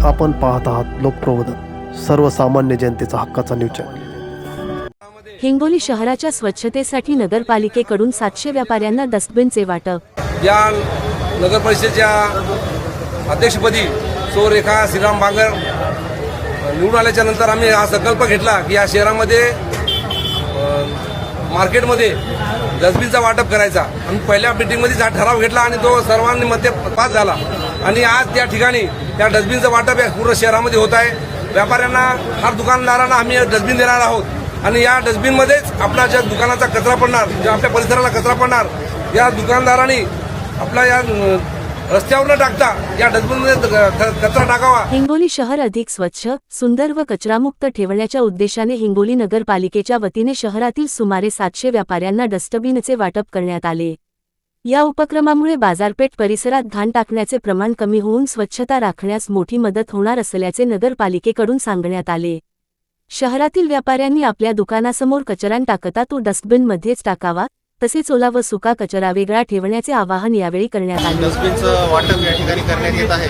आपण पाहत आहात लोकप्रबोधन, सर्वसामान्य जनतेचा हक्काचा न्यूज चॅनल। हिंगोली शहराच्या स्वच्छतेसाठी नगरपालिकेकडून 700 व्यापाऱ्यांना डस्टबिनचे वाटप। या नगर परिषदेच्या अध्यक्षपदी सौ रेखा श्रीराम बांगर निवडून आल्याच्या नंतर आम्ही हा संकल्प घेतला की या शहरामध्ये मार्केटमध्ये डस्टबिनचा वाटप करायचा। आणि पहिल्या मीटिंगमध्ये हा ठराव घेतला आणि तो सर्वांनी मध्ये पास झाला आणि आज त्या ठिकाणी त्या डस्टबिनचं वाटप या पूर्ण शहरामध्ये होत आहे। व्यापाऱ्यांना, हर दुकानदारांना आम्ही डस्टबिन देणार आहोत आणि या डस्टबिनमध्येच आपला ज्या दुकानाचा कचरा पडणार, ज्या आपल्या परिसराला कचरा पडणार, या दुकानदारांनी आपला या रस्त्यावर न टाकता या डस्टबिनमध्ये कचरा टाकावा। हिंगोली शहर अधिक स्वच्छ, सुंदर व कचरामुक्त ठेवण्याच्या उद्देशाने हिंगोली नगरपालिकेच्या वतीने शहरातील सुमारे 700 व्यापाऱ्यांना डस्टबिनचे वाटप करण्यात आले। या उपक्रमामुळे बाजारपेठ परिसरात घाण टाकण्याचे प्रमाण कमी होऊन स्वच्छता राखण्यास मोठी मदत होणार असल्याचे नगरपालिकेकडून सांगण्यात आले। शहरातील व्यापाऱ्यांनी आपल्या दुकानासमोर कचरा टाकता तो डस्टबिनमध्येच टाकावा, तसेच ओला व सुका कचरा वेगळा ठेवण्याचे आवाहन यावेळी करण्यात आले। डस्टबिनचं वाटप या ठिकाणी करण्यात येत आहे।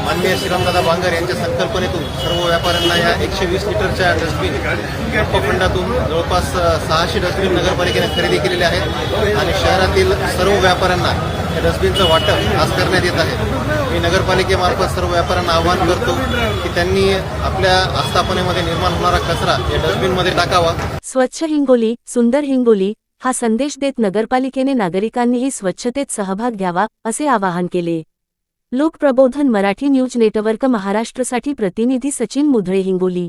माननीय श्रीरामदादा बांगर यांच्या संकल्पनेतून सर्व व्यापाऱ्यांना या 120 लिटरच्या डस्टबिन उपखंडातून जवळपास 600 डस्टबिन नगरपालिकेने खरेदी केलेले आहेत आणि शहरातील सर्व व्यापाऱ्यांना या डस्टबिनचं वाटप आज करण्यात येत आहे। मी नगरपालिकेमार्फत सर्व व्यापाऱ्यांना आवाहन करतो की त्यांनी आपल्या आस्थापनेमध्ये निर्माण होणारा कचरा या डस्टबिनमध्ये टाकावा। स्वच्छ हिंगोली, सुंदर हिंगोली हा संदेश देत नगरपालिकेने नागरिकांनीही स्वच्छतेत सहभाग घ्यावा असे आवाहन केले। लोकप्रबोधन मराठी न्यूज नेटवर्क महाराष्ट्रसाठी प्रतिनिधी सचिन मुधळे, हिंगोली।